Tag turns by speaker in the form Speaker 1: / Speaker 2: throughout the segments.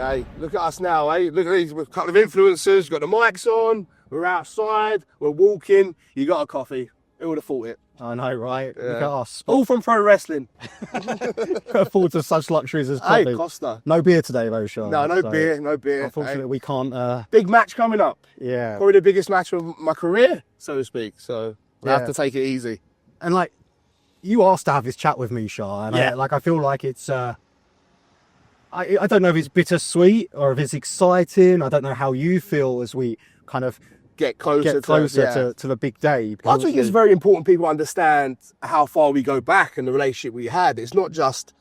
Speaker 1: Hey, look at us now, eh? Look at these, we're a couple of influencers, got the mics on, we're outside, we're walking, you got a coffee. Who would have thought it?
Speaker 2: I know, right? Look at us.
Speaker 1: All from pro wrestling.
Speaker 2: Afford to such luxuries as coffee.
Speaker 1: Hey, Costa.
Speaker 2: No beer today, though, Sean.
Speaker 1: No beer, no beer.
Speaker 2: Unfortunately, we can't.
Speaker 1: Big match coming up.
Speaker 2: Yeah.
Speaker 1: Probably the biggest match of my career, so to speak. So I have
Speaker 2: Yeah.
Speaker 1: to take it easy.
Speaker 2: And like, you asked to have this chat with me, Sha, and
Speaker 1: Yeah.
Speaker 2: I feel like it's. I don't know if it's bittersweet or if it's exciting. I don't know how you feel as we kind of
Speaker 1: Get closer,
Speaker 2: to the big day.
Speaker 1: I think it's very important people understand how far we go back and the relationship we had. It's not just,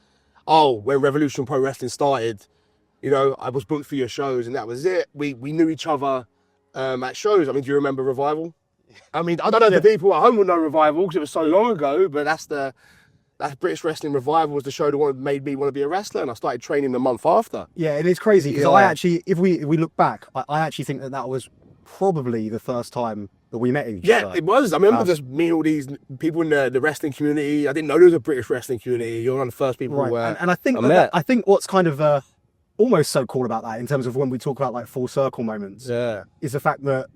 Speaker 1: when Revolution Pro Wrestling started, you know, I was booked for your shows and that was it. We knew each other at shows. I mean, do you remember Revival? I mean, I don't know if the people at home will know Revival because it was so long ago, but that's British Wrestling Revival was the show that made me want to be a wrestler, and I started training the month after.
Speaker 2: Yeah, and it's crazy because
Speaker 1: Yeah.
Speaker 2: I actually, if we look back, I actually think that was probably the first time that we met each other.
Speaker 1: Yeah, it was. I remember just meeting all these people in the wrestling community. I didn't know there was a British wrestling community. You're one of the first people
Speaker 2: Right, and I think I think what's kind of almost so cool about that, in terms of when we talk about like full circle moments, is the fact that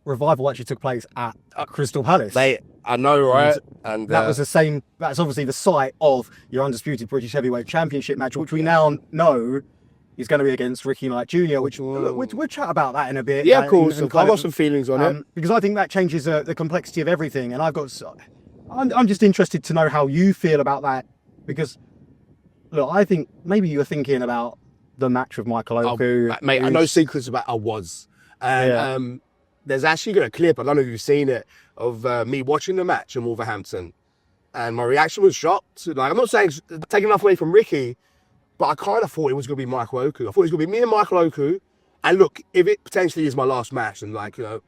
Speaker 2: Revival actually took place at Crystal Palace.
Speaker 1: I know, right? And
Speaker 2: that was the same. That's obviously the site of your Undisputed British Heavyweight Championship match, which we now know is going to be against Ricky Knight Jr. Which we'll chat about that in a bit.
Speaker 1: Yeah, of course. I've got some feelings on it
Speaker 2: because I think that changes the complexity of everything. And I'm just interested to know how you feel about that, because look, I think maybe you were thinking about the match with Michael Oku.
Speaker 1: Mate, I know secrets about I was. And there's actually got a clip, I don't know if you've seen it, of me watching the match in Wolverhampton. And my reaction was shocked. Like, I'm not saying taking enough away from Ricky, but I kind of thought it was going to be Michael Oku. I thought it was going to be me and Michael Oku. And look, if it potentially is my last match, and like, you know,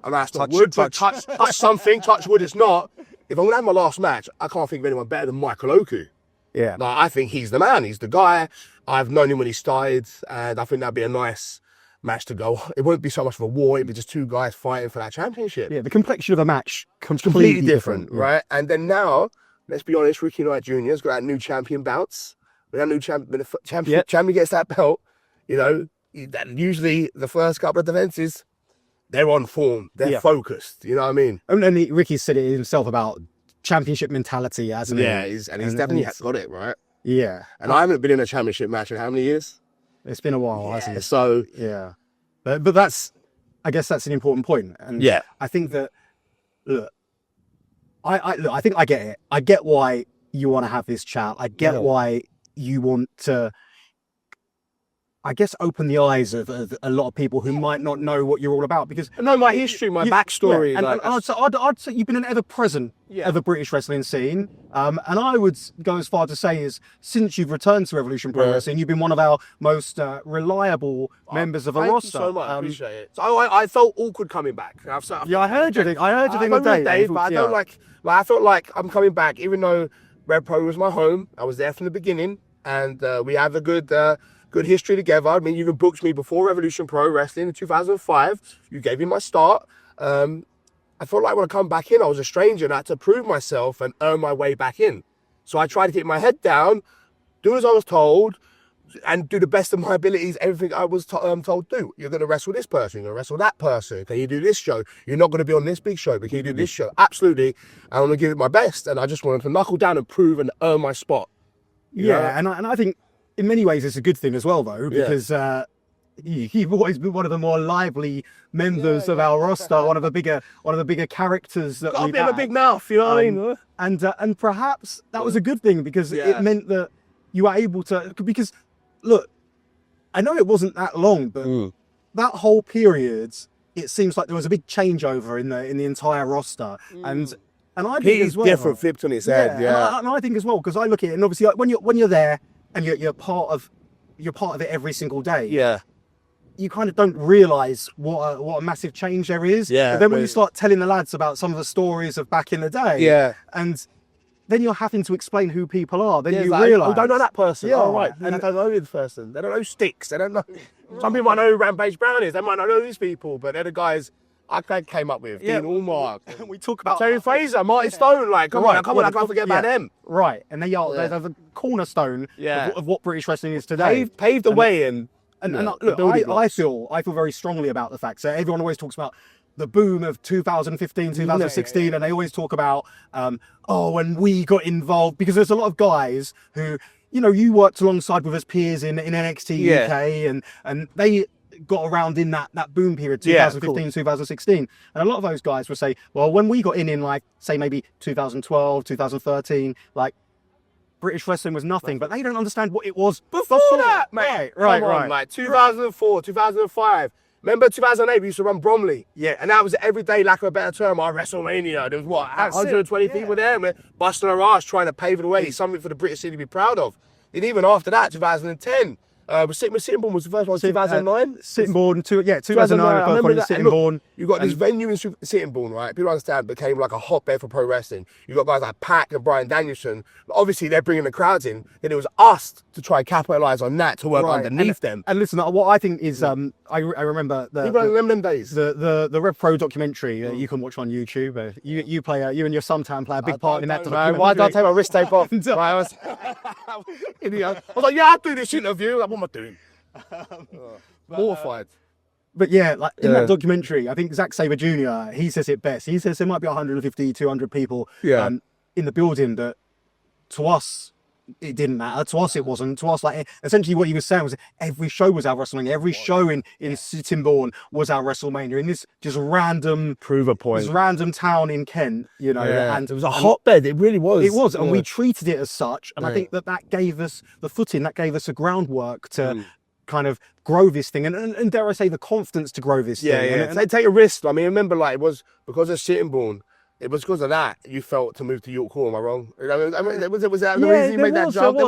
Speaker 1: I'm asked to touch something, touch wood, it's not. If I'm going to have my last match, I can't think of anyone better than Michael Oku.
Speaker 2: Yeah.
Speaker 1: Like, I think he's the man. He's the guy. I've known him when he started, and I think that'd be a nice match to go. It wouldn't be so much of a war. It'd be just two guys fighting for that championship.
Speaker 2: Yeah, the complexion of a match completely different,
Speaker 1: right? And then now, let's be honest, Ricky Knight Jr. has got that new champion belts. When that new champion gets that belt, you know, usually the first couple of defenses, they're on form. They're focused. You know what I mean?
Speaker 2: And Ricky said it himself about championship mentality, hasn't he?
Speaker 1: Yeah, he's definitely got it, right?
Speaker 2: Yeah.
Speaker 1: And I haven't been in a championship match in how many years?
Speaker 2: It's been a while, hasn't it?
Speaker 1: So
Speaker 2: yeah, but that's, I guess that's an important point. And I think that, look, I think I get it. I get why you want to have this chat. I get why you want to, I guess, open the eyes of a lot of people who might not know what you're all about, because
Speaker 1: I know my history, my backstory.
Speaker 2: Yeah, and I'd say you've been an ever-present of the British wrestling scene. And I would go as far to say is, since you've returned to Revolution Pro Wrestling, you've been one of our most reliable members of a roster.
Speaker 1: Thank you so much. I appreciate it. So I felt awkward coming back.
Speaker 2: I heard you think. I heard you think with
Speaker 1: Dave, but I don't like. I felt like I'm coming back, even though Red Pro was my home. I was there from the beginning, and we have a good history together. I mean, you even booked me before Revolution Pro Wrestling in 2005. You gave me my start. I felt like when I come back in, I was a stranger and I had to prove myself and earn my way back in. So I tried to keep my head down, do as I was told, and do the best of my abilities, everything I was told to do. You're going to wrestle this person, you're going to wrestle that person. Can you do this show? You're not going to be on this big show, but can you do this show? Absolutely. I'm going to give it my best. And I just wanted to knuckle down and prove and earn my spot.
Speaker 2: Yeah, and I think in many ways it's a good thing as well, though, because you've always been one of the more lively members of our roster, one of the bigger characters that we've had.
Speaker 1: Got a big mouth, you know what I mean?
Speaker 2: And perhaps that was a good thing, because it meant that you were able to. Because look, I know it wasn't that long, but that whole period, it seems like there was a big changeover in the entire roster, and I think as well,
Speaker 1: different, flipped on its head,
Speaker 2: and I think as well, because I look at it, and obviously like, when you're there and you're part of it every single day.
Speaker 1: Yeah.
Speaker 2: You kind of don't realise what a massive change there is.
Speaker 1: Yeah.
Speaker 2: But then when you start telling the lads about some of the stories of back in the day, and then you're having to explain who people are, then you realise.
Speaker 1: I don't know that person.
Speaker 2: Yeah.
Speaker 1: Oh, right. And I don't know this person. They don't know Sticks. They don't know. Some people might know who Rampage Brown is. They might not know these people, but they're the guys I came up with. Dean Allmark.
Speaker 2: We talk about
Speaker 1: Terry Fraser, Martin Stone. Like, come on, I can't forget about them.
Speaker 2: Right, and they're the cornerstone of what British wrestling is today.
Speaker 1: Paved the way and
Speaker 2: look, I feel very strongly about the fact that everyone always talks about the boom of 2015, 2016, and they always talk about, when we got involved, because there's a lot of guys who, you worked alongside with as peers in NXT UK, and they got around in that boom period, 2015, 2016. And a lot of those guys would say, well, when we got in like, say, maybe 2012, 2013, like, British wrestling was nothing, but they don't understand what it was
Speaker 1: before that, mate. Right. Like 2004, 2005. Remember 2008, we used to run Bromley. Yeah. And that was every day, lack of a better term, our WrestleMania. There was 120 people there, man, busting our ass, trying to pave the way, something for the British city to be proud of. And even after that, 2010, Sittingbourne was the first one, 2009?
Speaker 2: Sittingbourne, 2009, I remember that. Sittingbourne.
Speaker 1: You got this venue in Sittingbourne, right? People understand, became like a hotbed for pro wrestling. You got guys like Pac and Brian Danielson. Obviously, they're bringing the crowds in. Then it was us to try and capitalise on that, to work underneath them.
Speaker 2: And listen, what I think is, I remember
Speaker 1: them days.
Speaker 2: The Rev Pro documentary that you can watch on YouTube. You and your suntan play a big part in that documentary.
Speaker 1: Why did I take my wrist tape off? I was like, yeah, I'll do this interview. Like, what am I doing? Mortified.
Speaker 2: But yeah, like in that documentary, I think Zack Sabre Jr., he says it best. He says there might be 150, 200 people in the building that, to us, it didn't matter. To us, it wasn't. To us, like, essentially what he was saying was every show was our WrestleMania. Every show in Sittingbourne was our WrestleMania. In this just random...
Speaker 1: Prove a point.
Speaker 2: This random town in Kent, and
Speaker 1: it was a hotbed. It really was.
Speaker 2: It was, and we treated it as such. And I think that gave us the footing, that gave us a groundwork to kind of grow this thing, and dare I say, the confidence to grow this thing.
Speaker 1: And they take a risk. I mean, remember, like, it was because of Sittingbourne. It was because of that you felt to move to York Hall. Am I wrong? I mean, was that the reason you made that jump?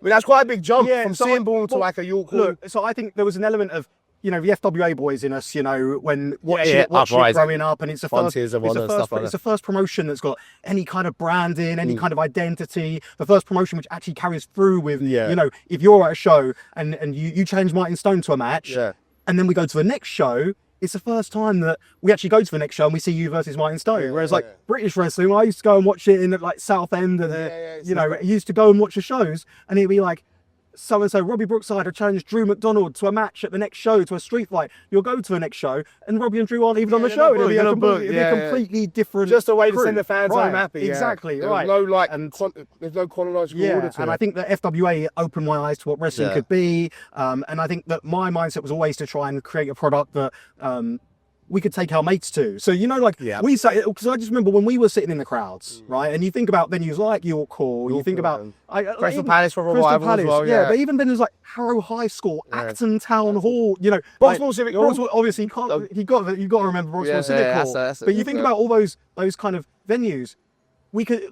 Speaker 1: That's quite a big jump from Sittingbourne to like a York Hall.
Speaker 2: Look, so I think there was an element of, the FWA boys in us, when watching it growing up, and it's the first promotion that's got any kind of branding, any kind of identity, the first promotion which actually carries through with, if you're at a show and you change Martin Stone to a match, and then we go to the next show, it's the first time that we actually go to the next show and we see you versus Martin Stone. Whereas British wrestling, I used to go and watch it in like Southend, and I used to go and watch the shows, and it'd be like, so-and-so, Robbie Brookside challenged Drew McDonald to a match at the next show, to a street fight. You'll go to the next show, and Robbie and Drew aren't even on the show. It'll be a completely different
Speaker 1: just a way to send the fans home happy.
Speaker 2: Exactly,
Speaker 1: There's no chronological order to it.
Speaker 2: And I think that FWA opened my eyes to what wrestling could be. And I think that my mindset was always to try and create a product that we could take our mates to. So, we say, because I just remember when we were sitting in the crowds, right? And you think about venues like York Hall, you think about
Speaker 1: Crystal Palace for Revival as well.
Speaker 2: But even then there's like Harrow High School, Acton Town Hall,
Speaker 1: Broxmore Civic Hall.
Speaker 2: Obviously, you got to remember Broxmore Civic Hall. But you think about all those kind of venues, we could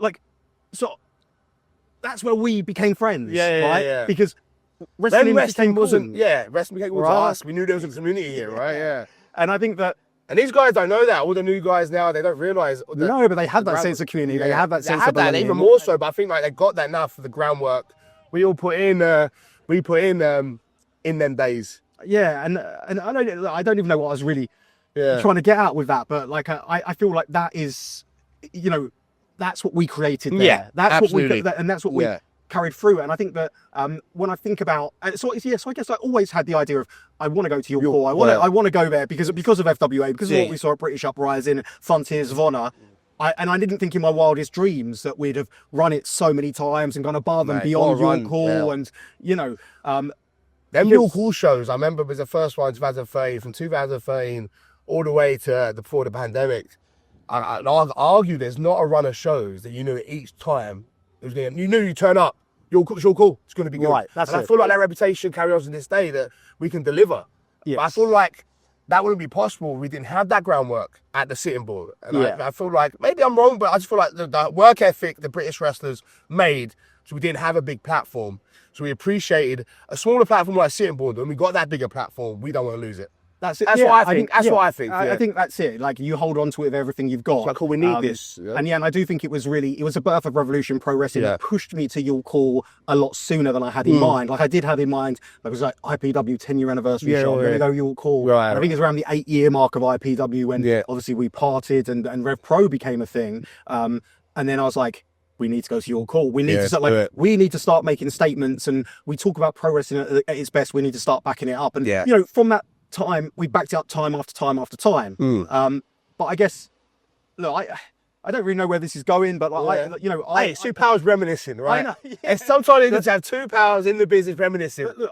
Speaker 2: that's where we became friends, right? Because wrestling
Speaker 1: wasn't, wrestling became to us. We knew there was a community here, right? Yeah.
Speaker 2: And I think that,
Speaker 1: and these guys don't know that. All the new guys now, they don't realise.
Speaker 2: No, but they have that sense of community. They have that sense of belonging.
Speaker 1: Even more so, but I think like they got that now for the groundwork we all put in. In them days.
Speaker 2: Yeah, and I don't even know what I was really trying to get at with that, but like I feel like that is, that's what we created there.
Speaker 1: Yeah,
Speaker 2: that's
Speaker 1: absolutely.
Speaker 2: That's what we carried through. And I think that when I think about, so I guess I always had the idea of, I want to go to York Hall. I want to go there because of FWA, because of what we saw at British Uprising, Frontiers of Honour. I didn't think in my wildest dreams that we'd have run it so many times and gone above and beyond York Hall. And
Speaker 1: them York Hall shows, I remember was the first one in 2013, from 2013 all the way to before the pandemic. I'd argue there's not a run of shows that you knew each time you knew you turn up, York Hall, it's going to be good.
Speaker 2: Right,
Speaker 1: I feel like that reputation carries on to this day, that we can deliver.
Speaker 2: Yes.
Speaker 1: But I feel like that wouldn't be possible if we didn't have that groundwork at the Sittingbourne. And I feel like, maybe I'm wrong, but I just feel like the work ethic the British wrestlers made, so we didn't have a big platform. So we appreciated a smaller platform like Sittingbourne, and we got that bigger platform. We don't want to lose it.
Speaker 2: That's it.
Speaker 1: That's
Speaker 2: Yeah,
Speaker 1: what I think. That's
Speaker 2: yeah.
Speaker 1: what I think.
Speaker 2: I think that's it. Like you hold on to it with everything you've got.
Speaker 1: It's like, oh, we need this. Yeah.
Speaker 2: And I do think it was a birth of Revolution Pro Wrestling that pushed me to York Hall a lot sooner than I had in mind. Like I did have in mind, like, it was like IPW 10-year anniversary show. I'm going to go York Hall.
Speaker 1: Right,
Speaker 2: and I think it's around the 8-year mark of IPW when obviously we parted and Rev Pro became a thing. And then I was like, we need to go to York Hall. We need to start, we need to start making statements, and we talk about pro wrestling at its best. We need to start backing it up. And you know, from that time, we backed it up time after time after time. But I guess, look, I don't really know where this is going, but like,
Speaker 1: hey, it's two pals reminiscing, right?
Speaker 2: I know. Yeah.
Speaker 1: And sometimes it's have two pals in the business reminiscing.
Speaker 2: Look,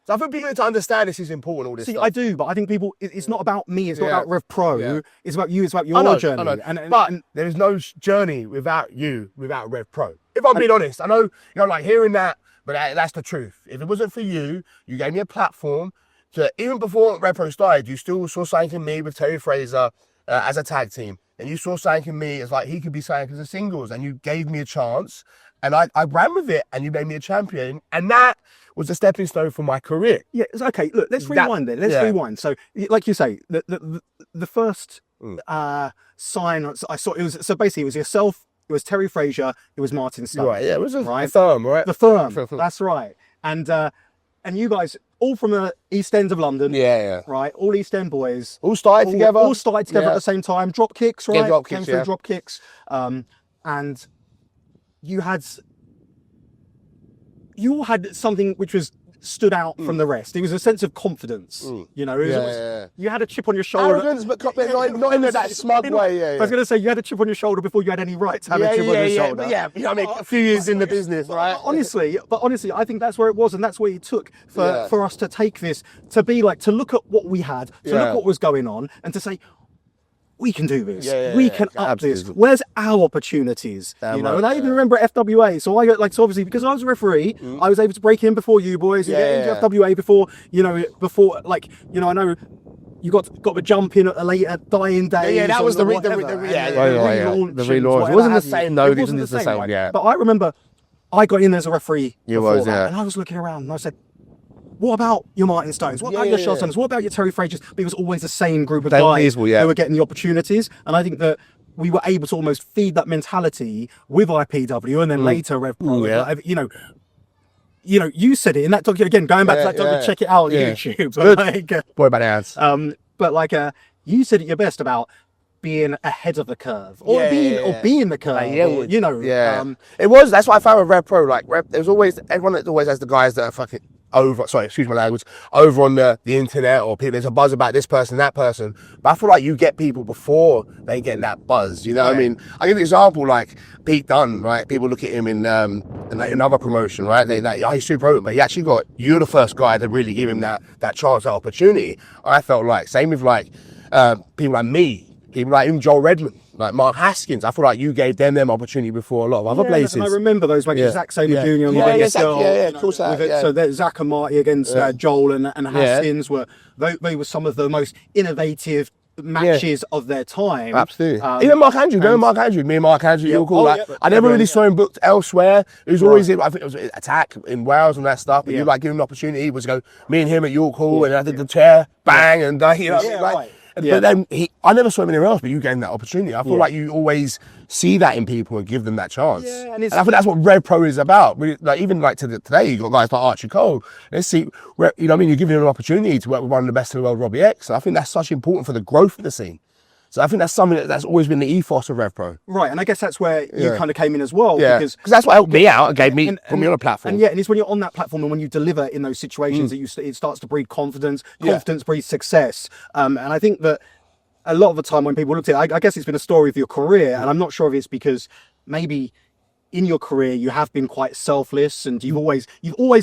Speaker 1: so I think people need to understand this is important. All this.
Speaker 2: I do, but I think people. It's not about me. It's not about Rev Pro.
Speaker 1: Yeah.
Speaker 2: It's about you. It's about your journey.
Speaker 1: I know.
Speaker 2: And
Speaker 1: but there is no journey without you, without Rev Pro. If I'm being honest, I know, like hearing that, but that's the truth. If it wasn't for you, you gave me a platform to, even before Rev Pro started, you still saw something in me with Terry Fraser as a tag team. And you saw something in me as like he could be something as a singles, and you gave me a chance, and I ran with it, and you made me a champion, and that was a stepping stone for my career.
Speaker 2: Yeah, it's okay. Look, let's rewind then. Let's rewind. So, like you say, the first sign I saw, it was, so basically it was yourself, it was Terry Fraser, it was Martin Stone.
Speaker 1: Right, yeah, it was a firm, right?
Speaker 2: The firm, that's right. And you guys, all from the East End of London.
Speaker 1: Yeah.
Speaker 2: Right, all East End boys.
Speaker 1: All started together.
Speaker 2: All started together at the same time. Drop kicks, right?
Speaker 1: Yeah, drop kicks,
Speaker 2: Came through drop kicks. And you all had something which was stood out from the rest. It was a sense of confidence. You know, you had a chip on your shoulder.
Speaker 1: Arrogance, but not in that smug way.
Speaker 2: I was going to say, you had a chip on your shoulder before you had any right to have a chip on your shoulder.
Speaker 1: But you know what I mean? A few years in the business, right?
Speaker 2: Honestly, I think that's where it was, and that's where it took for us to take this, to be like, to look at what we had, to look at what was going on, and to say, we can do this. We can up this. Where's our opportunities? You know, and I even remember at FWA. So I got so obviously because I was a referee, I was able to break in before you boys. And get into FWA before I know you got to jump in at a later dying day.
Speaker 1: Yeah, that was the relaunch. It wasn't the same though. It wasn't the same.
Speaker 2: Right? Yeah. But I remember I got in as a referee. And I was looking around and I said, what about your Martin Stones? What about your Sha Samuels? What about your Terry Frasers? But it was always the same group of guys who were getting the opportunities. And I think that we were able to almost feed that mentality with IPW and then later Rev Pro. You said it in that document, again, going back to that document, check it out on YouTube. But
Speaker 1: boy about hands.
Speaker 2: But you said it your best about being ahead of the curve or being the curve.
Speaker 1: It was, that's what I found with Rev Pro. Like, there's always, everyone that always has the guys that are fucking excuse my language, over on the internet, or people, there's a buzz about this person, that person. But I feel like you get people before they get that buzz, you know what I mean? I give an example, like Pete Dunne, right? People look at him in another promotion, right? They like, he's super open, but you're the first guy to really give him that chance, that opportunity. I felt like, same with like people like me, people like even Joel Redmond, like Mark Haskins. I feel like you gave them opportunity before a lot of other places.
Speaker 2: And I remember those, like Zack Sabre Jr. and
Speaker 1: of course.
Speaker 2: So that Zack and Marty against Joel and Haskins they were some of the most innovative matches of their time.
Speaker 1: Absolutely. Even Mark Andrews, me and Mark Andrews, you were cool. I never really saw him booked elsewhere. It was always, I think it was Attack in Wales and that stuff, but you like give him an opportunity. It was go, me and him at York Hall, and I did the chair, bang, and but then I never saw him anywhere else, but you gave him that opportunity. I feel like you always see that in people and give them that chance. Yeah, and I think that's what Rev Pro is about. Like even like today, you got guys like Archie Cole. Let's see, you know what I mean? You're giving him an opportunity to work with one of the best in the world, Robbie X. And I think that's such important for the growth of the scene. So I think that's something that's always been the ethos of Rev Pro.
Speaker 2: Right, and I guess that's where you kind of came in as well. Yeah, because
Speaker 1: that's what helped me out and put me on a platform.
Speaker 2: And it's when you're on that platform and when you deliver in those situations that it starts to breed confidence. Confidence breeds success. And I think that a lot of the time when people look at it, I guess it's been a story of your career, and I'm not sure if it's because maybe in your career you have been quite selfless and you've always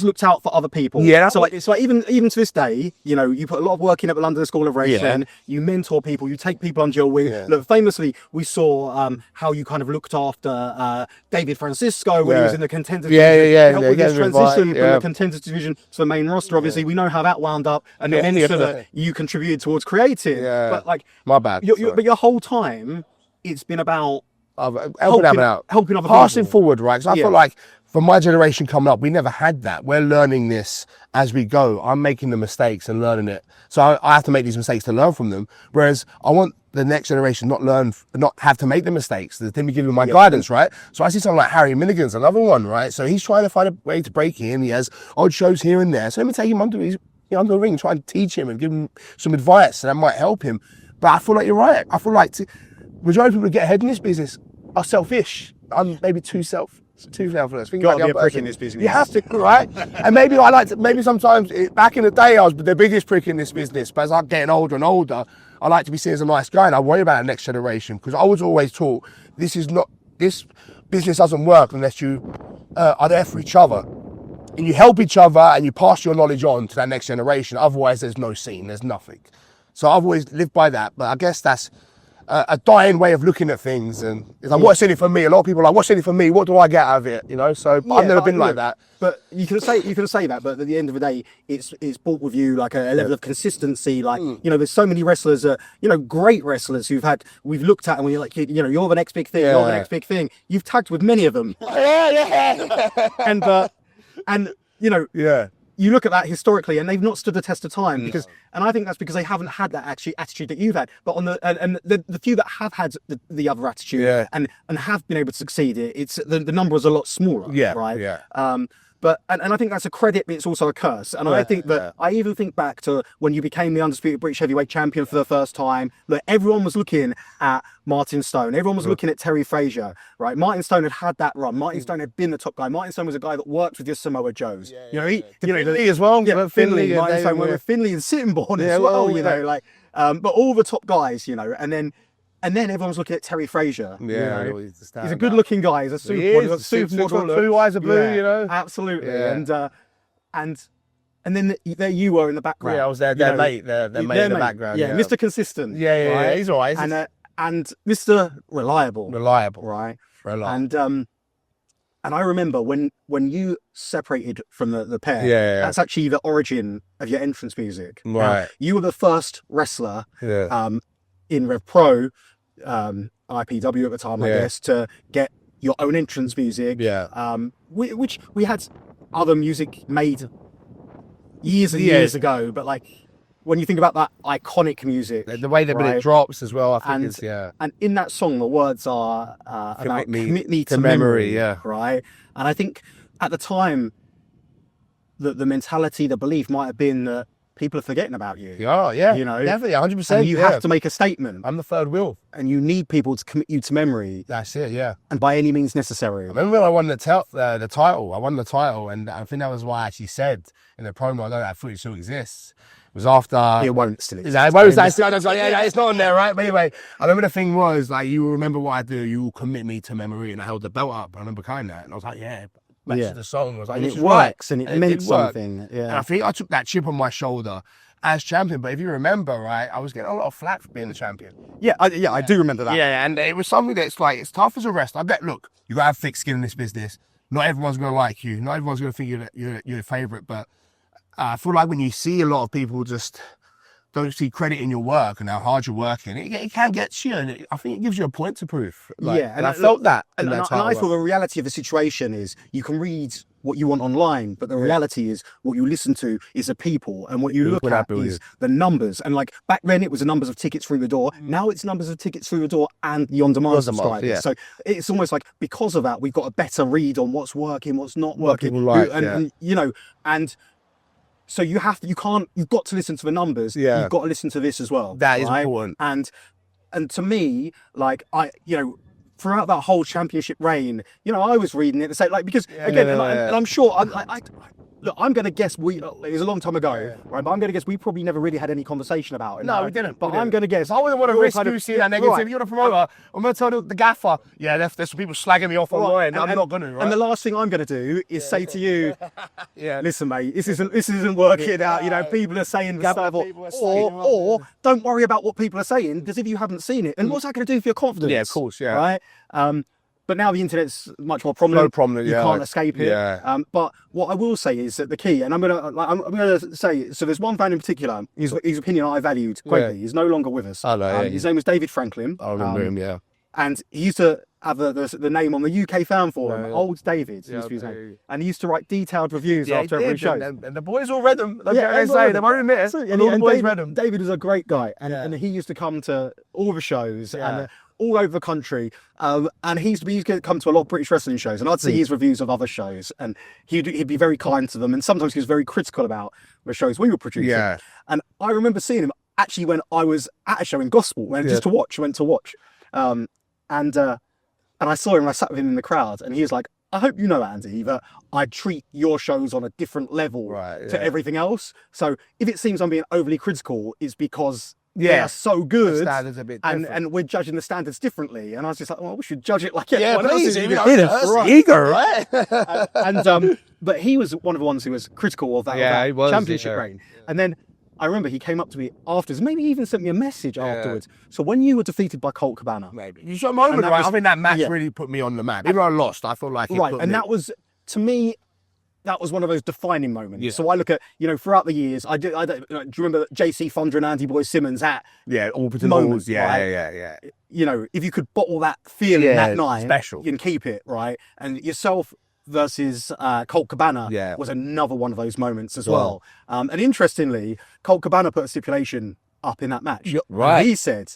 Speaker 2: looked out for other people. Yeah. So like even to this day, you know, you put a lot of work in at the London School of Wrestling. You mentor people, you take people under your wing. Look, famously, we saw how you kind of looked after David Francisco when he was in the contenders division. Helped with his transition from the contenders division to the main roster. Obviously, we know how that wound up, and the monster that you contributed towards creating. But like,
Speaker 1: my bad.
Speaker 2: But your whole time, it's been about
Speaker 1: helping other
Speaker 2: people.
Speaker 1: Passing forward, right? Because I feel like for my generation coming up, we never had that. We're learning this as we go. I'm making the mistakes and learning it. So I have to make these mistakes to learn from them. Whereas I want the next generation not have to make the mistakes. Let me give them my guidance, right? So I see someone like Harry Milligan's another one, right? So he's trying to find a way to break in. He has odd shows here and there. So let me take him under the ring, try and teach him and give him some advice, and that might help him. But I feel like you're right. I feel like majority of people who get ahead in this business are selfish. I'm maybe too selfless.
Speaker 2: Got to be a prick in this business.
Speaker 1: You have to, right? And maybe sometimes back in the day I was the biggest prick in this business, but as I'm getting older and older, I like to be seen as a nice guy, and I worry about the next generation, because I was always taught this business doesn't work unless you are there for each other. And you help each other and you pass your knowledge on to that next generation. Otherwise, there's no scene, there's nothing. So I've always lived by that, but I guess that's a dying way of looking at things. And it's like, what's in it for me? A lot of people are like, what's in it for me? What do I get out of it? You know, so I've never been like that.
Speaker 2: But you can say that, but at the end of the day, it's brought with you like a level of consistency. Like, you know, there's so many wrestlers, great wrestlers we've looked at, and we're like, you're the next big thing, you're the next big thing. You've tagged with many of them. And you look at that historically, and they've not stood the test of time, and I think that's because they haven't had that attitude that you've had. But on the few that have had the other attitude and have been able to succeed, it's the number is a lot smaller. Right. Yeah. But I think that's a credit, but it's also a curse. And I think that I even think back to when you became the undisputed British heavyweight champion for the first time. Look, everyone was looking at Martin Stone. Everyone was looking at Terry Frazier, right? Martin Stone had that run. Martin Stone had been the top guy. Martin Stone was a guy that worked with your Samoa Joes.
Speaker 1: Finley as well.
Speaker 2: Yeah, Finley. Martin Stone went with Finley and Sittingbourne as well. But all the top guys, and then everyone's looking at Terry Frazier.
Speaker 1: Yeah,
Speaker 2: he's a good-looking guy. He's a supermodel.
Speaker 1: Blue eyes are blue,
Speaker 2: Absolutely. Yeah. And then there you were in the background.
Speaker 1: Yeah, I was there. They're mate. They're mate in the background.
Speaker 2: Yeah, Mr. Consistent.
Speaker 1: Yeah, he's all right.
Speaker 2: And Mr. Reliable.
Speaker 1: Right.
Speaker 2: And I remember when you separated from the pair. That's actually the origin of your entrance music.
Speaker 1: Right.
Speaker 2: You were the first wrestler. In Rev Pro, IPW at the time, I guess, to get your own entrance music. Which we had other music made years and years ago, but like when you think about that iconic music,
Speaker 1: the way that it drops as well, I think
Speaker 2: and in that song the words are about commit me to memory, right? And I think at the time that the mentality, the belief might have been that people are forgetting about you.
Speaker 1: Yeah, definitely, 100%.
Speaker 2: And you have to make a statement.
Speaker 1: I'm the third wheel.
Speaker 2: And you need people to commit you to memory.
Speaker 1: That's it, yeah.
Speaker 2: And by any means necessary.
Speaker 1: I remember when I won the title. I won the title, and I think that was why I actually said in the promo, I know that footage still exists. It was after...
Speaker 2: It won't still exist.
Speaker 1: It's not on there, right? But anyway, I remember the thing was, like, you remember what I do, you will commit me to memory, and I held the belt up. I remember kind that, and I was like, matched the song. I was like,
Speaker 2: and it works, and it meant something. Yeah.
Speaker 1: And I think I took that chip on my shoulder as champion. But if you remember, right, I was getting a lot of flack for being the champion.
Speaker 2: I do remember that.
Speaker 1: Yeah, and it was something that's like, it's tough as a wrestler. I bet, look, you gotta have thick skin in this business. Not everyone's gonna like you. Not everyone's gonna think you're a favorite. But I feel like when you see a lot of people just don't see credit in your work and how hard you're working, it can get you, and I think it gives you a point to prove.
Speaker 2: And
Speaker 1: I felt that.
Speaker 2: And I thought the reality of the situation is you can read what you want online, but the reality is what you listen to is the people, and what you look at is the numbers. And like back then it was the numbers of tickets through the door. Now it's numbers of tickets through the door and the on-demand subscribers. Yeah. So it's almost like because of that we've got a better read on what's working, what's not working. And so you've got to listen to the numbers.
Speaker 1: Yeah.
Speaker 2: You've got to listen to this as well.
Speaker 1: That is important.
Speaker 2: And to me, like throughout that whole championship reign, I was reading it to say, like, because and I'm sure look, I'm going to guess it was a long time ago, right? But I'm going to guess we probably never really had any conversation about it.
Speaker 1: No, we didn't.
Speaker 2: But I'm going to guess.
Speaker 1: I wouldn't want to risk you seeing that negative. If you're the promoter, I'm going to tell the gaffer, there's some people slagging me off online. I'm not going to, right?
Speaker 2: And the last thing I'm going to do is say to you, listen, mate, this isn't working out. People are saying stuff, or don't worry about what people are saying, because if you haven't seen it, and what's that going to do for your confidence?
Speaker 1: Yeah, of course,
Speaker 2: right. But now the internet's much more prominent.
Speaker 1: No prominent,
Speaker 2: you can't escape it. Yeah. But what I will say is that the key, and I'm gonna say, so there's one fan in particular, his opinion I valued greatly. He's no longer with us.
Speaker 1: Oh, no,
Speaker 2: his name was David Franklin.
Speaker 1: I remember him. Yeah.
Speaker 2: and he used to have the name on the UK fan forum, Old David, used to be his name. And he used to write detailed reviews after every show.
Speaker 1: And the boys all read them. They won't admit it. And all the boys read them.
Speaker 2: David was a great guy, and he used to come to all the shows and all over the country. And he used to come to a lot of British wrestling shows, and I'd see his reviews of other shows, and he'd be very kind to them, and sometimes he was very critical about the shows we were producing.
Speaker 1: Yeah.
Speaker 2: And I remember seeing him actually when I was at a show in Gospel, just to watch, went to watch. And I saw him, I sat with him in the crowd, and he was like, I hope you know, Andy, that I treat your shows on a different level to everything else. So if it seems I'm being overly critical, it's because they are so good,
Speaker 1: the standards are a bit
Speaker 2: and we're judging the standards differently. And I was just like, well, we should judge it like everyone
Speaker 1: please,
Speaker 2: else.
Speaker 1: Right. Ego, right?
Speaker 2: But he was one of the ones who was critical of that, championship reign. And then I remember he came up to me afterwards, maybe even sent me a message afterwards. So when you were defeated by Colt Cabana,
Speaker 1: maybe you saw a moment, right? I think that match really put me on the map. Even though I lost, I felt like it put me.
Speaker 2: That was, to me, that was one of those defining moments. Yeah. So I look at, throughout the years, do you remember JC Thunder and Andy Boy Simmons at
Speaker 1: Orbital Halls? Yeah.
Speaker 2: If you could bottle that feeling that night,
Speaker 1: special,
Speaker 2: you can keep it, right? And yourself versus Colt Cabana was another one of those moments as well. And interestingly, Colt Cabana put a stipulation up in that match.
Speaker 1: Right.
Speaker 2: And he said,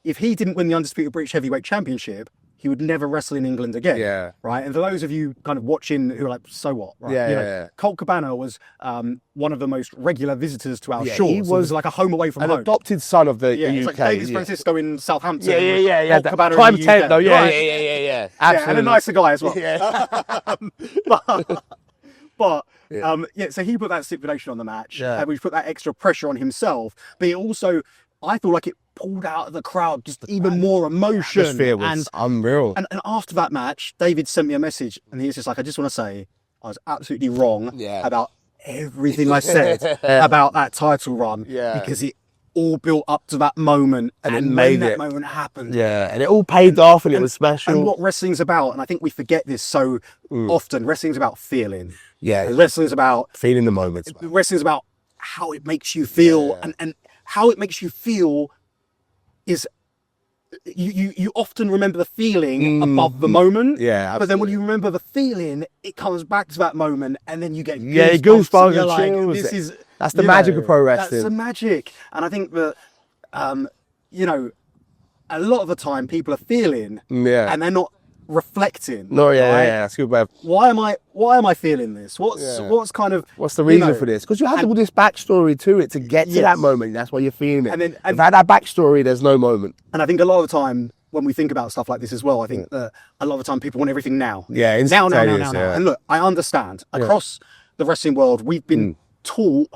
Speaker 2: if he didn't win the Undisputed British Heavyweight Championship, he would never wrestle in England again. Yeah. Right. And for those of you kind of watching who are like, so what? Right? Colt Cabana was one of the most regular visitors to our shores. He was like a home away from home.
Speaker 1: An adopted son of the UK.
Speaker 2: It's like David Francisco in Southampton.
Speaker 1: Yeah.
Speaker 2: Colt Cabana
Speaker 1: Prime
Speaker 2: in the
Speaker 1: 10
Speaker 2: UK.
Speaker 1: though. Yeah. Absolutely.
Speaker 2: And a nicer guy as well. So he put that stipulation on the match, and we put that extra pressure on himself. But it also, I feel like it pulled out of the crowd just even more emotion.
Speaker 1: The atmosphere was unreal.
Speaker 2: And after that match, David sent me a message, and he was just like, I just want to say, I was absolutely wrong about everything I said about that title run, because it all built up to that moment, and it made that moment happen.
Speaker 1: Yeah, and it all paid off, and it was special.
Speaker 2: And what wrestling's about, and I think we forget this so often, wrestling's about feeling.
Speaker 1: Yeah.
Speaker 2: Wrestling's about
Speaker 1: feeling the moments.
Speaker 2: Wrestling's about how it makes you feel, and how it makes you feel is you often remember the feeling above the moment. Yeah, absolutely. But then when you remember the feeling, it comes back to that moment, and then you get
Speaker 1: goosebumps and chills. That's the magic of pro wrestling.
Speaker 2: That's the magic. And I think that a lot of the time people are feeling and they're not reflecting.
Speaker 1: That's a good way of...
Speaker 2: Why am I feeling this? What's
Speaker 1: the reason for this? Because you have all this backstory to it to get to that moment. That's why you're feeling it. And without that backstory, there's no moment.
Speaker 2: And I think a lot of the time when we think about stuff like this as well, I think that a lot of the time people want everything now.
Speaker 1: Yeah,
Speaker 2: now. And look, I understand across the wrestling world, we've been taught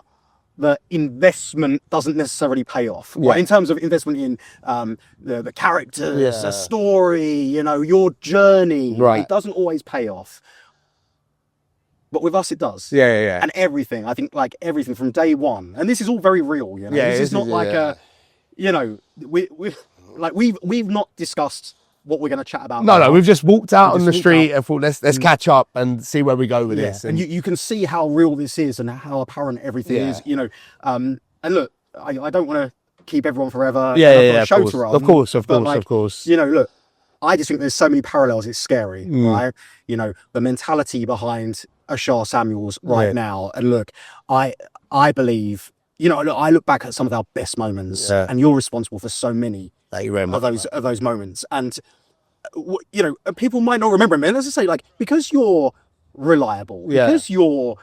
Speaker 2: that investment doesn't necessarily pay off. Right? In terms of investment in the characters, the story, your journey, it doesn't always pay off. But with us, it does.
Speaker 1: Yeah.
Speaker 2: And everything, I think, like everything from day one, and this is all very real. This is not like we've not discussed what we're going to chat about.
Speaker 1: No, we've just walked out on the street and thought, let's catch up and see where we go with this.
Speaker 2: And you can see how real this is and how apparent everything is, and look, I don't want to keep everyone forever.
Speaker 1: Show to run. Of course.
Speaker 2: Look, I just think there's so many parallels, it's scary, right? The mentality behind a Sha Samuels now. And look, I believe, I look back at some of our best moments, and you're responsible for so many of those moments. And people might not remember them. And as I say, because you're reliable, because you're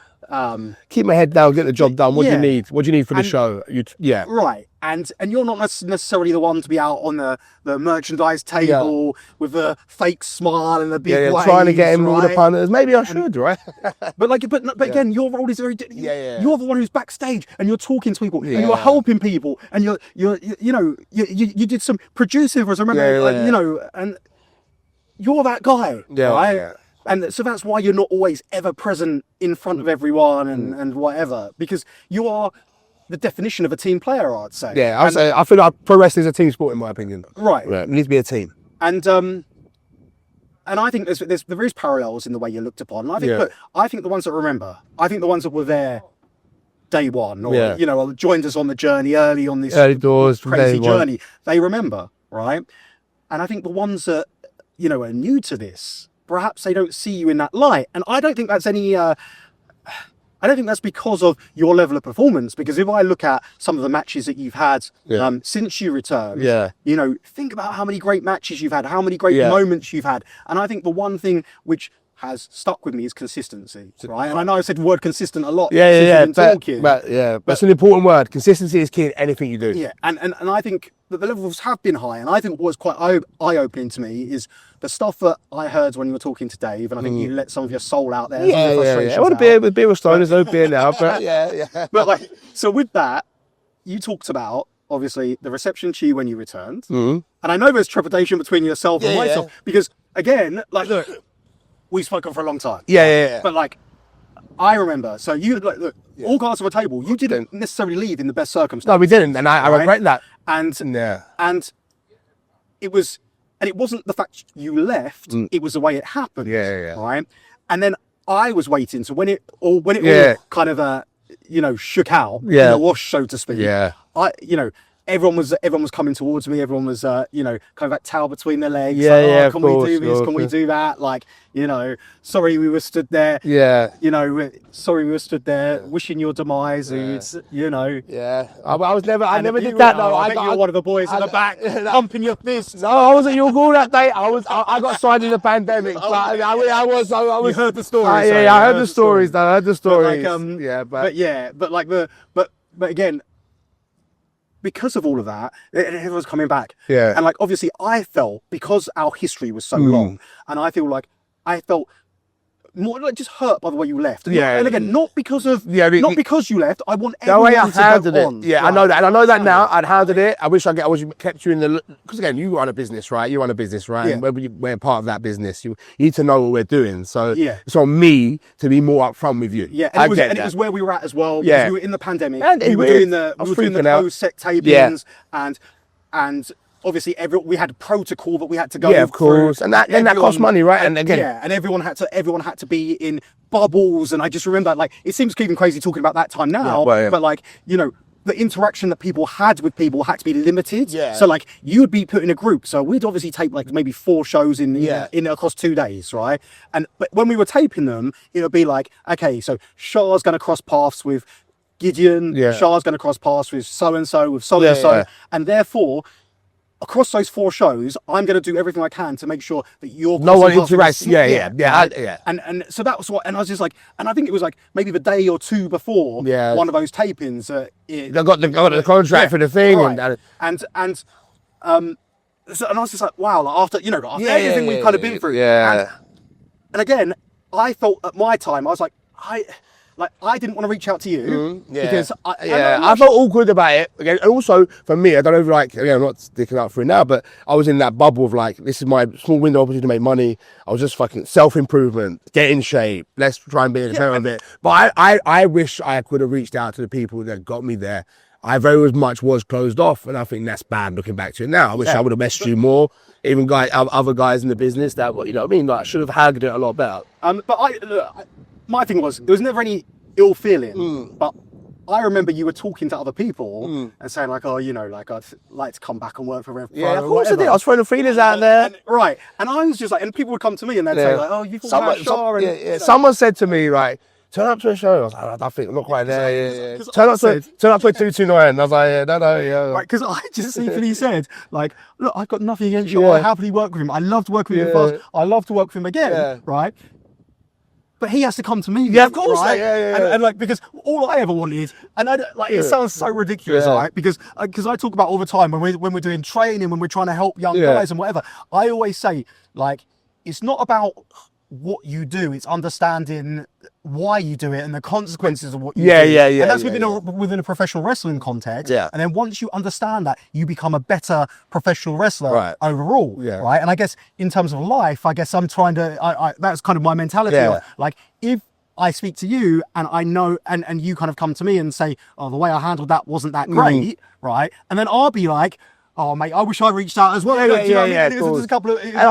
Speaker 1: keep my head down, get the job done. What do you need? What do you need for the show?
Speaker 2: Right. And you're not necessarily the one to be out on the merchandise table with a fake smile and the big waves,
Speaker 1: trying to get in all the punters. Maybe I should, right?
Speaker 2: but again, your role is very different. You're the one who's backstage and you're talking to people and you're helping people and you did some producing for us. I remember, and you're that guy, right? Yeah. And so that's why you're not always ever present in front of everyone and whatever, because you are the definition of a team player, I'd say.
Speaker 1: Yeah, I feel like pro wrestling is a team sport in my opinion.
Speaker 2: Right.
Speaker 1: It needs to be a team.
Speaker 2: And I think there is parallels in the way you're looked upon. And I think the ones that remember, I think the ones that were there day one, or joined us on the journey early on this
Speaker 1: early doors
Speaker 2: crazy journey, they remember, right? And I think the ones that, you know, are new to this, perhaps they don't see you in that light. And I don't think that's any, I don't think that's because of your level of performance. Because if I look at some of the matches that you've had since you returned, you know, think about how many great matches you've had, how many great moments you've had. And I think the one thing which has stuck with me is consistency, right? And I know I said the word consistent a lot.
Speaker 1: But it's an important word. Consistency is key in anything you do.
Speaker 2: Yeah, and I think that the levels have been high, and I think what's quite eye-opening to me is the stuff that I heard when you were talking to Dave, and I think you let some of your soul out there.
Speaker 1: I want to beer with Stone. There's no beer now, but
Speaker 2: But like, so with that, you talked about obviously the reception to you when you returned, and I know there's trepidation between yourself and myself because again, like, look, we've spoken for a long time. But like, I remember, so you look, all cards on the table. You didn't necessarily leave in the best circumstances.
Speaker 1: No, we didn't, and I regret that.
Speaker 2: And it was, and it wasn't the fact you left; it was the way it happened. Right. And then I was waiting. So when it all kind of you know, shook out in the wash, so to speak. You know, everyone was coming towards me. Everyone was, you know, kind of like towel between their legs. Can we do this? Can we do that? Like, you know, sorry we were stood there. You know, sorry we were stood there wishing your demise. You know.
Speaker 1: I never did that though.
Speaker 2: I bet you're one of the boys in the back pumping your fist.
Speaker 1: No, I wasn't your call that day. I got signed in the pandemic. But I was.
Speaker 2: You heard the story.
Speaker 1: I heard the stories. I heard the stories.
Speaker 2: But again, because of all of that, everyone's coming back.
Speaker 1: Yeah.
Speaker 2: And like, obviously I felt, because our history was so long, and I feel like I felt more like just hurt by the way you left. And again, not because of, not because you left. I want everyone to go on.
Speaker 1: I know that. And I know that now. I'd handled it. I wish I kept you in the, because again, you run a business, right? You run a business, right? And we're part of that business. You need to know what we're doing. So it's on me to be more upfront with you.
Speaker 2: And it was where we were at as well. Because we were in the pandemic. And we were doing the post-set tapings and obviously we had a protocol that we had to go through.
Speaker 1: Of course. And that cost money, right? And again,
Speaker 2: and everyone had to be in bubbles. And I just remember, like, it seems even crazy talking about that time now, but like, you know, the interaction that people had with people had to be limited. So like, you would be put in a group. So we'd obviously tape like maybe 4 shows in across 2 days, right? But when we were taping them, it would be like, okay, so Sha's going to cross paths with Gideon, Sha's going to cross paths with so-and-so, with so-and-so, and therefore, across those 4 shows, I'm going to do everything I can to make sure that no one interacts. And so that was what, and I was just like, and I think it was like maybe the day or 2 before one of those tapings.
Speaker 1: They got the contract for the thing,
Speaker 2: and I was just like, wow, like after everything we've kind of been through, and again, I felt at my time, I was like, I didn't want to reach out to you because I
Speaker 1: felt awkward about it. Again, and also for me, I don't know if like, again, I'm not sticking up for it now, but I was in that bubble of like, this is my small window opportunity to make money. I was just fucking self-improvement, get in shape. Let's try and be a parent of it. But I wish I could have reached out to the people that got me there. I very much was closed off, and I think that's bad looking back to it now. I wish I would have messaged you more. Even other guys in the business that, you know what I mean? Like, I should have handled it a lot better.
Speaker 2: My thing was, there was never any ill feeling, but I remember you were talking to other people and saying like, oh, you know, like, I'd like to come back and work for Rev Pro.
Speaker 1: Yeah, of course I did. I was throwing the feelers out there.
Speaker 2: And I was just like, and people would come to me and they'd say like, oh, you thought about Sha.
Speaker 1: Someone said to me, right, turn up to a show. I was like, I think I'm not quite there. Turn up to 229. I was like, no.
Speaker 2: Right, because I just simply said, like, look, I've got nothing against you. I happily work with him. I loved working with him first. I love to work with him again, right? But he has to come to me.
Speaker 1: Yeah, of course.
Speaker 2: Right? And like, because all I ever wanted, and I like, it sounds so ridiculous, right? Because I talk about all the time when we're doing training, when we're trying to help young guys and whatever, I always say, like, it's not about what you do, it's understanding why you do it and the consequences of what you do. And that's within a professional wrestling context. And then once you understand that, you become a better professional wrestler overall. Right. And I guess in terms of life, I guess I'm trying to, that's kind of my mentality. Like, if I speak to you and I know, and you kind of come to me and say, oh, the way I handled that wasn't that great. Right. And then I'll be like, oh, mate, I wish I reached out as well. And
Speaker 1: I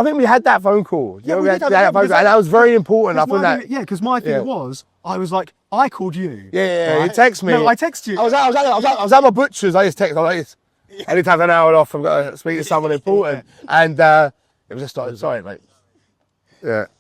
Speaker 1: think we had that phone call. We had that phone call. And that was very important.
Speaker 2: Because my thing was, I was like, I called you.
Speaker 1: You text me.
Speaker 2: No, I text you.
Speaker 1: I was at my butcher's. I just text. Anytime an hour off, I've got to speak to someone important. And it was just like, sorry, mate.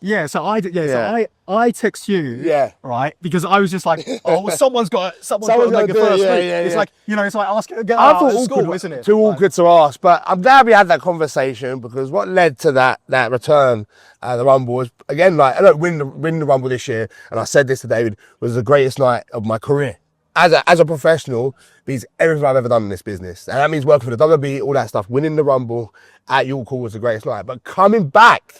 Speaker 2: Yeah. So I text you.
Speaker 1: Yeah.
Speaker 2: Right. Because I was just like, oh, someone's got to make the
Speaker 1: do it,
Speaker 2: first
Speaker 1: yeah,
Speaker 2: week.
Speaker 1: yeah,
Speaker 2: It's
Speaker 1: yeah.
Speaker 2: like, you know, it's like asking to get
Speaker 1: I
Speaker 2: out
Speaker 1: thought
Speaker 2: of school,
Speaker 1: awkward,
Speaker 2: isn't it?
Speaker 1: too awkward to ask, but I'm glad we had that conversation because what led to that return, the Rumble was again like I don't win the Rumble this year, and I said this to David was the greatest night of my career as a professional. Beats everything I've ever done in this business, and that means working for the WWE, all that stuff. Winning the Rumble at York Hall was the greatest night, but coming back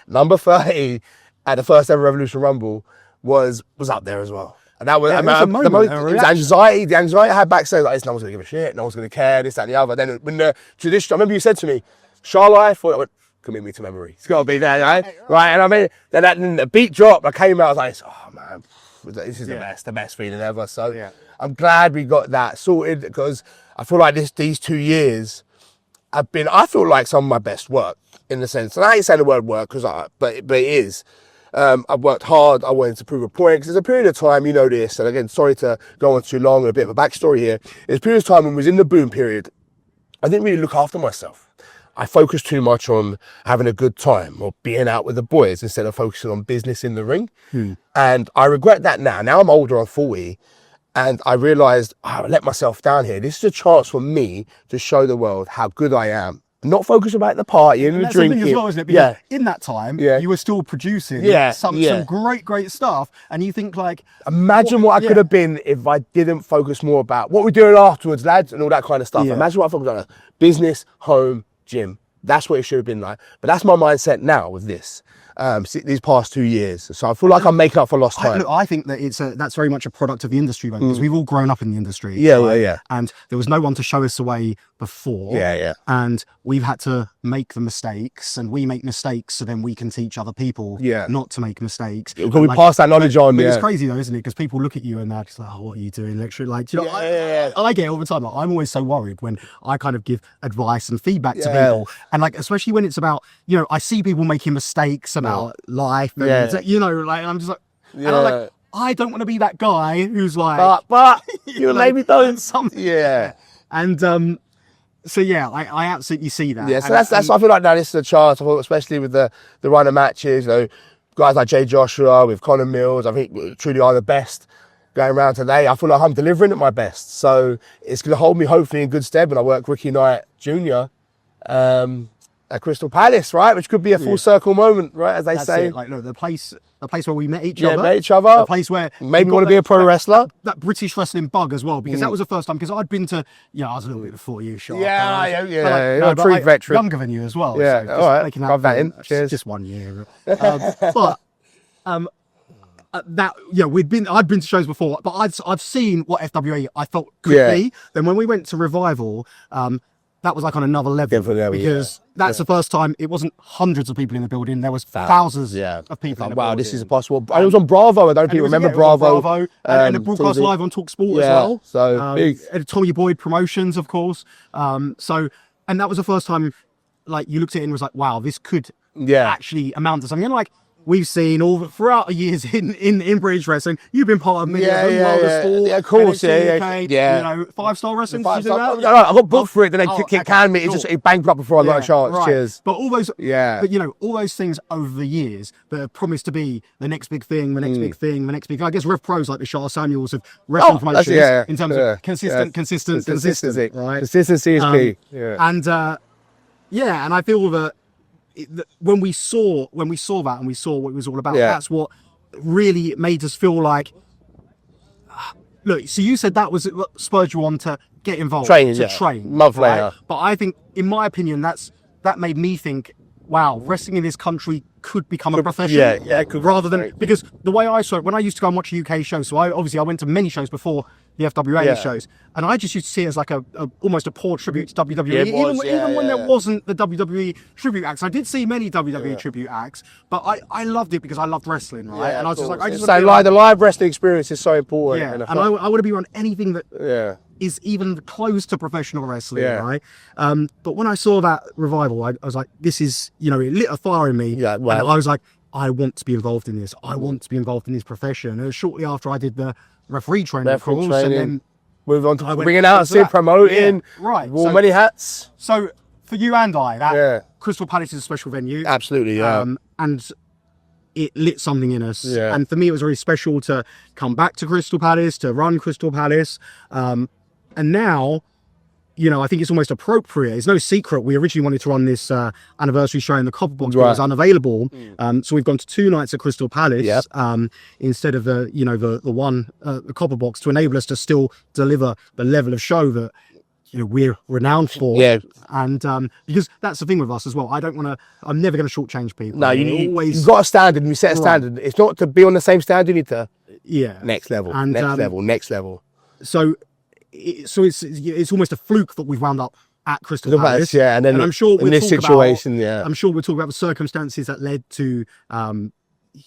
Speaker 1: number 30 at the first ever Revolution Rumble was up there as well. And that was,
Speaker 2: Yeah, it was a moment, a
Speaker 1: it was
Speaker 2: reaction.
Speaker 1: anxiety. The anxiety I had backstage, like, no one's going to give a shit, no one's going to care, this, that, and the other. Then when the tradition, I remember you said to me, Charlotte, I thought it would commit me to memory. It's got to be there, right? Right, and I mean, then the beat dropped, I came out, I was like, oh man, this is the best feeling ever. So I'm glad we got that sorted because I feel like these 2 years have been, I feel like some of my best work in the sense, and I ain't saying the word work, but it is. I've worked hard. I wanted to prove a point because there's a period of time, you know this, and again, sorry to go on too long and a bit of a backstory here. There's a period of time when I was in the boom period, I didn't really look after myself. I focused too much on having a good time or being out with the boys instead of focusing on business in the ring. And I regret that now. Now I'm older, I'm 40, and I realised I let myself down here. This is a chance for me to show the world how good I am. Not focus about the party and the drinking.
Speaker 2: That's the thing as well, isn't it? Because in that time, you were still producing some great stuff, and you think like,
Speaker 1: imagine what I could have been if I didn't focus more about what we're doing afterwards, lads, and all that kind of stuff. Imagine what I focused on: business, home, gym. That's what it should have been like. But that's my mindset now with this. These past 2 years, so I feel like I'm making up for lost time.
Speaker 2: Look, I think that that's very much a product of the industry, right? Because we've all grown up in the industry. And there was no one to show us the way before. And we've had to make the mistakes, and we make mistakes, so then we can teach other people not to make mistakes.
Speaker 1: Can we pass that knowledge on?
Speaker 2: It's crazy though, isn't it? Because people look at you and they're just like, "Oh, what are you doing, lecturing?" Like, you know, I get it all the time. Like, I'm always so worried when I kind of give advice and feedback to people, and like especially when it's about, you know, I see people making mistakes about life, and you know, like I'm just like, and I'm like, I don't want to be that guy who's like,
Speaker 1: but you maybe don't.
Speaker 2: And so I absolutely see that.
Speaker 1: So that's I feel like now this is a chance. I thought, especially with the run of matches, you know, guys like Jay Joshua with Conor Mills, I think truly are the best going around today. I feel like I'm delivering at my best, so it's going to hold me hopefully in good stead when I work Ricky Knight Jr. At Crystal Palace, right? Which could be a full circle moment, right? As they say.
Speaker 2: Like, look, the place where we met each other.
Speaker 1: The
Speaker 2: place where
Speaker 1: maybe want to be a pro wrestler.
Speaker 2: That British wrestling bug as well, because that was the first time. Because I'd been to, I was a little bit before you, Sha.
Speaker 1: You're a true veteran.
Speaker 2: Younger than you as well.
Speaker 1: Yeah,
Speaker 2: so
Speaker 1: all right. Rub that in. Cheers.
Speaker 2: Just 1 year. But I'd been to shows before, but I've seen what FWA I thought could be. Then when we went to Revival, that was like on another level, because that's the first time it wasn't hundreds of people in the building. There was thousands of people.
Speaker 1: Wow, this is impossible. And it was on Bravo. I don't people remember Bravo.
Speaker 2: And it broadcast live on Talk Sport as well.
Speaker 1: So big.
Speaker 2: And Tommy Boyd Promotions, of course. And that was the first time, like, you looked at it and was like, wow, this could actually amount to something. And like, we've seen all throughout the years in British wrestling. You've been part of many of them, World of Sport,
Speaker 1: of course,
Speaker 2: NXT UK, you know, 5-star wrestling. Did you do that?
Speaker 1: No, I got booked for it, then they canned me. It banked up before I got a chance.
Speaker 2: Right.
Speaker 1: Cheers.
Speaker 2: But all those, but you know, all those things over the years that have promised to be the next big thing, the next big thing, the next big thing. I guess Rev Pros like the Sha Samuels of wrestling promotions in terms of consistency, right?
Speaker 1: Consistency is key.
Speaker 2: And and I feel that when we saw that and we saw what it was all about, that's what really made us feel like, look, so you said that was what spurred you on to get involved, train.
Speaker 1: Month later.
Speaker 2: But I think, in my opinion, that made me think, wow, wrestling in this country could become a profession. Rather than, because the way I saw it, when I used to go and watch a UK show, so I went to many shows before the FWA shows, and I just used to see it as like almost a poor tribute to WWE, even when there wasn't the WWE tribute acts. I did see many WWE tribute acts, but I loved it because I loved wrestling, right? And I was just like,
Speaker 1: the live wrestling experience is so important.
Speaker 2: And I want to be on anything that is even close to professional wrestling, right? But when I saw that Revival, I was like, this is, you know, it lit a fire in me. And I was like, I want to be involved in this. I want to be involved in this profession. And shortly after I did the referee training, of course, and then
Speaker 1: Move on to bringing out, promoting.
Speaker 2: Yeah, right.
Speaker 1: Wore many hats.
Speaker 2: So for you and I, that Crystal Palace is a special venue.
Speaker 1: Absolutely, yeah.
Speaker 2: And it lit something in us.
Speaker 1: Yeah.
Speaker 2: And for me, it was really special to come back to Crystal Palace, to run Crystal Palace. And now, you know, I think it's almost appropriate. It's no secret. We originally wanted to run this anniversary show in the Copper Box, but it was unavailable. So we've gone to 2 nights at Crystal Palace instead of the Copper Box, to enable us to still deliver the level of show that, you know, we're renowned for.
Speaker 1: Yeah.
Speaker 2: And because that's the thing with us as well. I'm never going to shortchange people.
Speaker 1: No, you've got a standard, and you set a standard. It's not to be on the same standard, you need to next level, and, next level.
Speaker 2: So it's almost a fluke that we've wound up at Crystal Palace.
Speaker 1: Yeah, and then
Speaker 2: I'm sure
Speaker 1: in this situation,
Speaker 2: I'm sure we'll talk about the circumstances that led to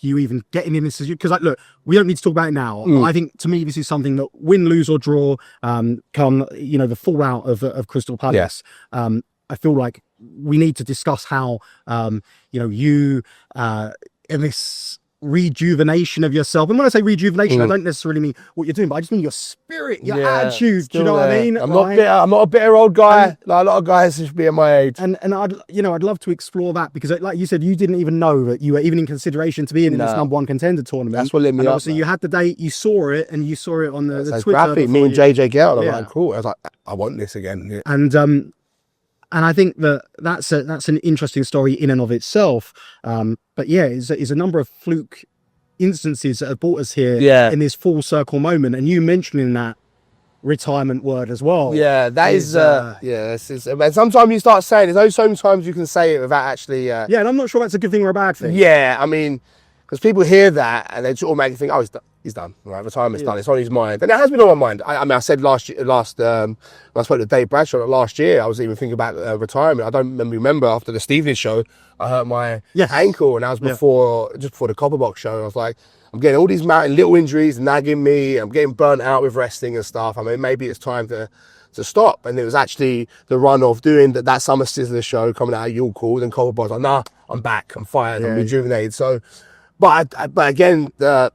Speaker 2: you even getting in this, because like, look, we don't need to talk about it now. I think, to me, this is something that, win, lose or draw, come, you know, the fallout of Crystal Palace. I feel like we need to discuss how you know, you in this rejuvenation of yourself, and when I say rejuvenation, I don't necessarily mean what you're doing, but I just mean your spirit, your attitude. Do you know what I mean?
Speaker 1: I'm not bitter. I'm not a bitter old guy. Like a lot of guys should be at my age.
Speaker 2: And I'd love to explore that, because, like you said, you didn't even know that you were even in consideration to be in this #1 contender tournament.
Speaker 1: That's what lit me up.
Speaker 2: Obviously, you had the date, you saw it, and you saw it on the Twitter.
Speaker 1: Graphic. Me and JJ get out. I'm like, cool. I was like, I want this again.
Speaker 2: And I think that's an interesting story in and of itself. But yeah, it's a number of fluke instances that have brought us here in this full circle moment. And you mentioning that retirement word as well.
Speaker 1: Yeah, that is and sometimes you start saying it. There's sometimes you can say it without actually.
Speaker 2: And I'm not sure that's a good thing or a bad thing.
Speaker 1: Yeah, I mean, because people hear that and they just automatically think, oh, he's done. Right, retirement's done. It's on his mind, and it has been on my mind. I mean, I said when I spoke to Dave Bradshaw last year, I was even thinking about retirement. I don't remember after the Stevenage show, I hurt my ankle, and that was just before the Copper Box show. I was like, I'm getting all these mountain little injuries nagging me. I'm getting burnt out with wrestling and stuff. I mean, maybe it's time to stop. And it was actually the run of doing that Summer Sizzler show coming out of York Called, and Copper Box. Like, nah, I'm back. I'm fired. I'm rejuvenated. So, but again, this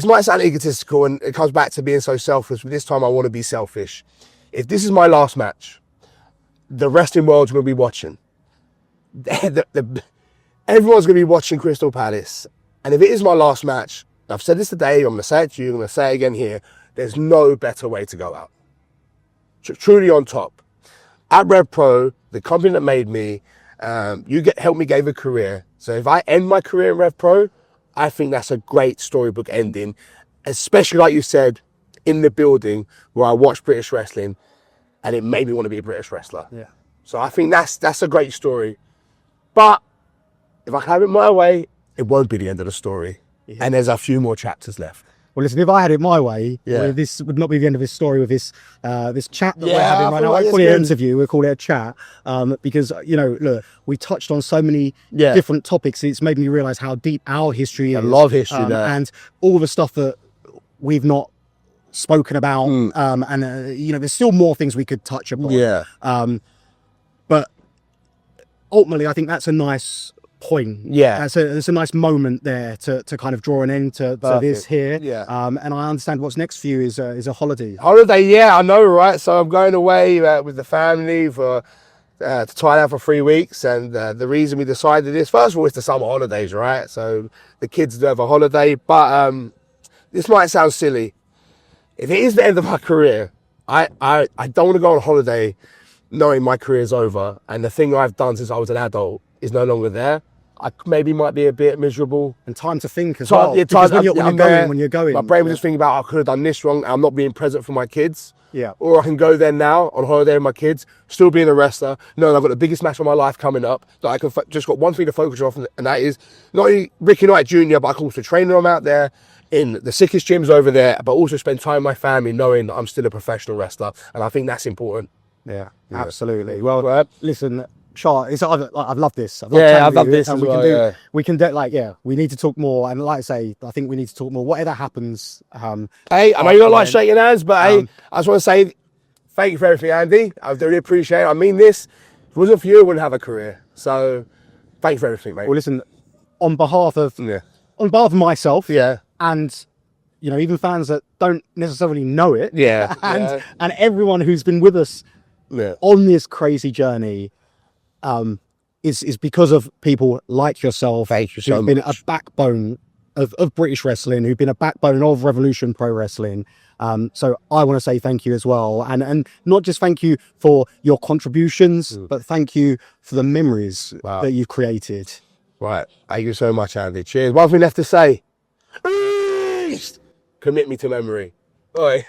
Speaker 1: might sound egotistical, and it comes back to being so selfless, but this time I want to be selfish. If this is my last match, the wrestling world's going to be watching. Everyone's going to be watching Crystal Palace. And if it is my last match, I've said this today, I'm going to say it to you, I'm going to say it again here, there's no better way to go out. Truly on top. At Rev Pro, the company that made me, helped me give a career. So if I end my career in Rev Pro, I think that's a great storybook ending, especially like you said, in the building where I watched British wrestling and it made me want to be a British wrestler. Yeah. So I think that's a great story. But if I can have it my way, it won't be the end of the story. Yeah. And there's a few more chapters left.
Speaker 2: Well, listen, if I had it my way, this would not be the end of this story with this chat that we're having right now. I call it an interview, we'll call it a chat, because, you know, look, we touched on so many different topics. It's made me realise how deep our history is.
Speaker 1: I love history there.
Speaker 2: And all the stuff that we've not spoken about. And, you know, there's still more things we could touch upon.
Speaker 1: Yeah.
Speaker 2: But ultimately, I think that's a nice point.
Speaker 1: Yeah.
Speaker 2: It's a nice moment there to kind of draw an end to this here.
Speaker 1: Yeah.
Speaker 2: And I understand what's next for you is a holiday.
Speaker 1: Holiday, yeah, I know, right? So I'm going away with the family to Thailand for 3 weeks. And the reason we decided this, first of all, it's the summer holidays, right? So the kids deserve a holiday. But this might sound silly. If it is the end of my career, I don't want to go on holiday knowing my career's over and the thing I've done since I was an adult is no longer there. I maybe might be a bit miserable.
Speaker 2: And time to think as well. Yeah, because when you're going.
Speaker 1: My brain was just thinking about, I could have done this wrong. I'm not being present for my kids.
Speaker 2: Yeah.
Speaker 1: Or I can go there now on holiday with my kids, still being a wrestler. No, I've got the biggest match of my life coming up. That I can just got one thing to focus on, and that is not only Ricky Knight Jr., but I can also train them out there in the sickest gyms over there, but also spend time with my family knowing that I'm still a professional wrestler. And I think that's important.
Speaker 2: Yeah, absolutely. Well, listen, Sha, I've loved this.
Speaker 1: I've loved this as well.
Speaker 2: We need to talk more. And like I say, I think we need to talk more. Whatever happens.
Speaker 1: Hey, I know you don't like shaking hands, but hey, I just want to say thank you for everything, Andy. I really appreciate it. I mean this. If it wasn't for you, I wouldn't have a career. So thank you for everything, mate.
Speaker 2: Well, listen, on behalf of myself, and you know, even fans that don't necessarily know it.
Speaker 1: Yeah.
Speaker 2: And everyone who's been with us on this crazy journey is because of people like yourself.
Speaker 1: Thank you so
Speaker 2: who've
Speaker 1: much.
Speaker 2: been a backbone of British wrestling, who've been a backbone of Revolution Pro Wrestling. So I want to say thank you as well. And not just thank you for your contributions, but thank you for the memories that you've created.
Speaker 1: Right. Thank you so much, Andy. Cheers. One thing left to say. Commit me to memory. Oi.